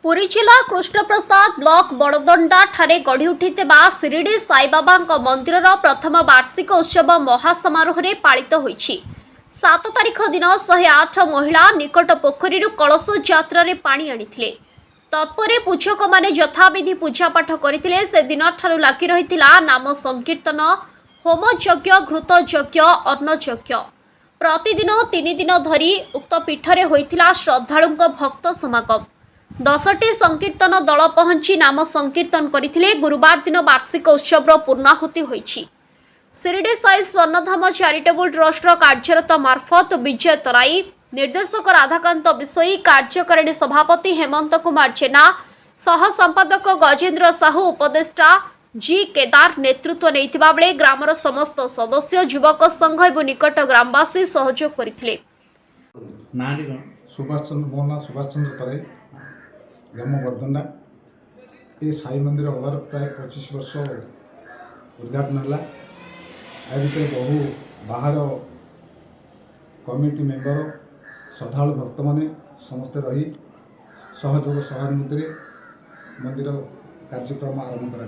पुरी जिला कृष्णप्रसाद ब्लॉक बड़दंडा ठारे गढ़ी उठिथिबा शिरडी साईबाबा मंदिर प्रथम वार्षिक उत्सव महासमारोह रे पालित होईछि। 7 तारिख दिन 108 महिला निकट पोखरी कलश यात्रा रे पानी आनिथिले। तत्परे पूजक माने यथाविधि पूजापाठ करथिले। से दिन ठारू लागी रहिथिला नाम संकीर्तन, होम यज्ञ, घृत यज्ञ, अन्न यज्ञ। प्रतिदिन 3 दिन धरी उक्त पीठरे होइथिला श्रद्धालुंक भक्त समागम। 10टी संकीर्तन दल पहुंची नाम संकीर्तन करथिले। गुरुवार दिन वार्षिक उत्सव पूर्णाहुति होईछि। शिरडी साई स्वर्णधाम चैरिटेबल ट्रस्ट कार्यरत मार्फत विजय तराई, निर्देशक राधाकांत विषयी, कार्यकारिणी सभापति हेमंत कुमार जेना, सह संपादक गजेन्द्र साहू, उपदेष्टा जी केदार नेतृत्व नैथिबा बेले ग्रामर समस्त सदस्य, युवक संघ एवं निकट ग्रामवासी सहयोग करथिले। सुभाष चंद्र मोहना सुभाष चंद्र तराई, ग्राम बरदंडा। ये साई मंदिर हबार प्राय 25 वर्ष उद्घाटन है। आ बहु बाहर कमिटी मेंबर, श्रद्धालु भक्त माने समस्ते रही सहयोग सहानुभूति मंदिर कार्यक्रम आरंभ करा।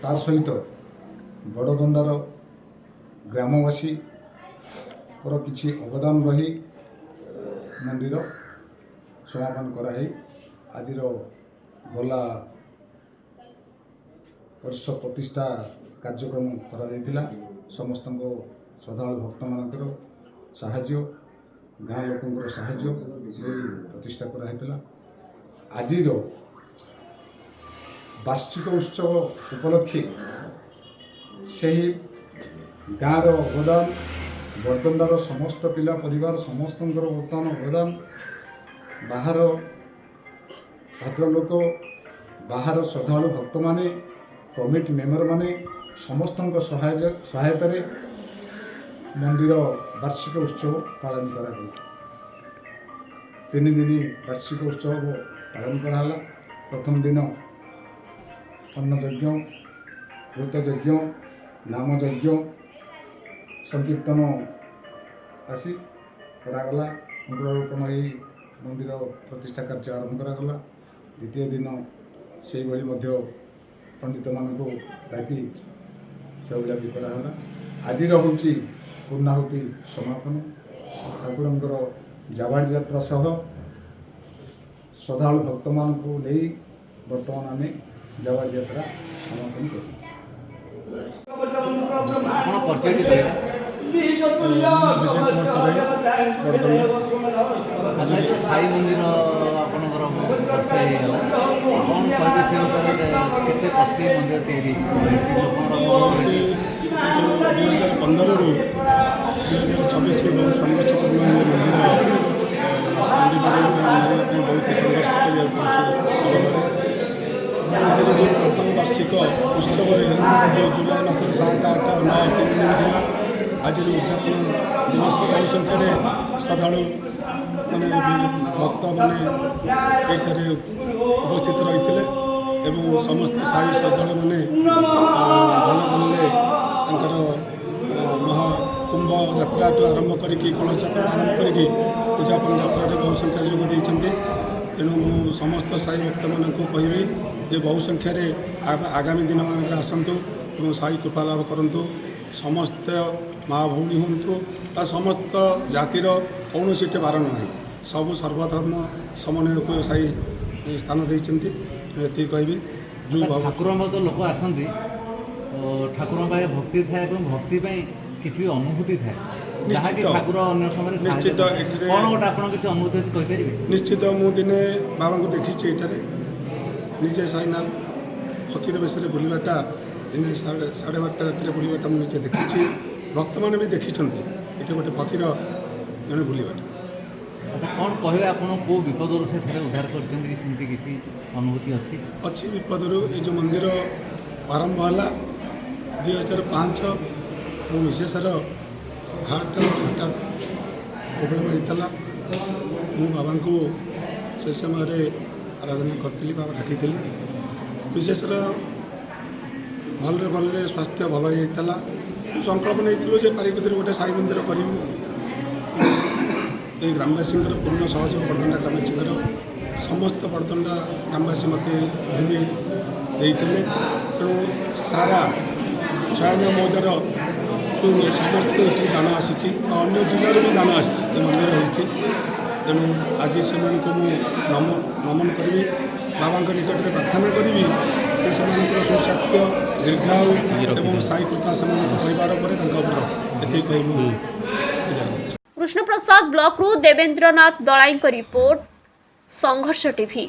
तार सहित बड़दंडार ग्रामवासी किछि अवदान रही मंदिर समापन कराई। आज गला वर्ष प्रतिष्ठा कार्यक्रम करा। समस्त श्रद्धालु भक्त मानकर साहाय्य, गाँ लोक साहाय्य प्रतिष्ठा कराइला। आज वार्षिक उत्सव उपलक्षे से गाँव अवदान, बरदंडार समस्त पिला परिवार समस्त बर्तमान अवदान, बाहर भद्रलोक, बाहर श्रद्धालु भक्त माने, कमिटी मेंबर माने समस्त सहायता मंदिर वार्षिक उत्सव पालन करा। 3 दिन वार्षिक उत्सव पालन कराला। प्रथम दिन अन्न यज्ञ, घृत यज्ञ, नाम यज्ञ, संकीर्तन आसी करागला। अंकुरारोपण मंदिर प्रतिष्ठा कार्य आरंभ करागला। द्वितीय दिन से पंडित मानक डाकी चौला भी कराला। आज हूँ पूर्णाहुति समापन। ठाकुरंकर जावाड़ी यात्रा सह श्रद्धालु भक्त मान बर्तमान आम जावाड़ी यात्रा समापन कर। विजय कुमार तराई, बड़दंडा। साई मंदिर आपणकर केते वर्ष मंदिर तैयारी 2015 ରୁ 2026 के बहुत संघर्षपूर्ण मंदिर बहुत संघर्ष प्रथम वार्षिक उत्सव जुलाई मास 7, 8, 9 3 दिन था। आज उद्यापन दिवस बहु संख्यार श्रद्धालु मैंने भक्त मैंने उपस्थित रही एवं समस्त साई श्रद्धालु मैंने भल भले महाकुंभ यात्रा आरंभ करके कलश यात्रा आरंभ करके पूजापन यात्रा बहु संख्यार जोग देते। तेणु समस्त साई भक्त मानक कहि जे बहु संख्यार आगामी दिन मान आसतु और साई कृपा लाभ करूँ। समस्त माँ भौणी हूँ समस्त जातिर कौन सीट बारण ना, सबू सर्वधर्म समन्वय को साई स्थान देते। ये कहि जो ठाकुर तो लोक आसती ठाकुर भक्ति थाए, भक्ति किसी अनुभूति थाए जहाँकि ठाकुर अन्य समय निश्चित कौन गोटे आप किसी अनुभूति अच्छी कहीपर। निश्चित मु दिने बाबा को देखी ये निजे साईनाथ फकीर बेस बुलवाटा दिन 12:30 रात बुलवाटा मुझे देखी। भक्त मैंने भी देखी ये गोटे फकीर जड़े बुलवाटा। अच्छा कौन कहे आप विपद से उद्धार करमती किसी अनुभूति अच्छी विपद ये जो मंदिर आरंभ है 2005 मो मिसेसर हार्ट हठात प्रोब्लेम होता। मु बाबा को से समय आराधना करी, बाबा डाकी मिसेसर भल भल स्वास्थ्य भल होता। संकल्प नहीं पारिक गोटे साई मंदिर कर ग्रामवासी पूर्ण सहयोग बरदंडा ग्रामवासी ସମସ୍ତ ବଡ଼ଦଣ୍ଡା ଗ୍ରାମବାସୀ ମୋତେ ଭୂମି ଦେଇଥିଲେ। ତେଣୁ ସାରା ଛୟାନବେ ମୌଜାର ଯେଉଁ ସମସ୍ତ ଏଠି ଦାନ ଆସିଛି ଆଉ ଅନ୍ୟ ଜିଲ୍ଲାରୁ ବି ଦାନ ଆସିଛି ସେ ମନ୍ଦିର ରହିଛି। ତେଣୁ ଆଜି ସେମାନଙ୍କୁ ମୁଁ ନମନ କରିବି, ବାବାଙ୍କ ନିକଟରେ ପ୍ରାର୍ଥନା କରିବି ଯେ ସେମାନଙ୍କର ସୁସ୍ୱାସ୍ଥ୍ୟ ଦୀର୍ଘାୟୁ ଏବଂ ସାଇ କୃପା ସେମାନଙ୍କ ପରିବାର ଉପରେ ତାଙ୍କ ଉପରେ ଏତିକି କହିବୁ। କୃଷ୍ଣପ୍ରସାଦ ବ୍ଲକରୁ ଦେବେନ୍ଦ୍ରନାଥ ଦଳାଇଙ୍କ ରିପୋର୍ଟ, ସଂଘର୍ଷ ଟିଭି।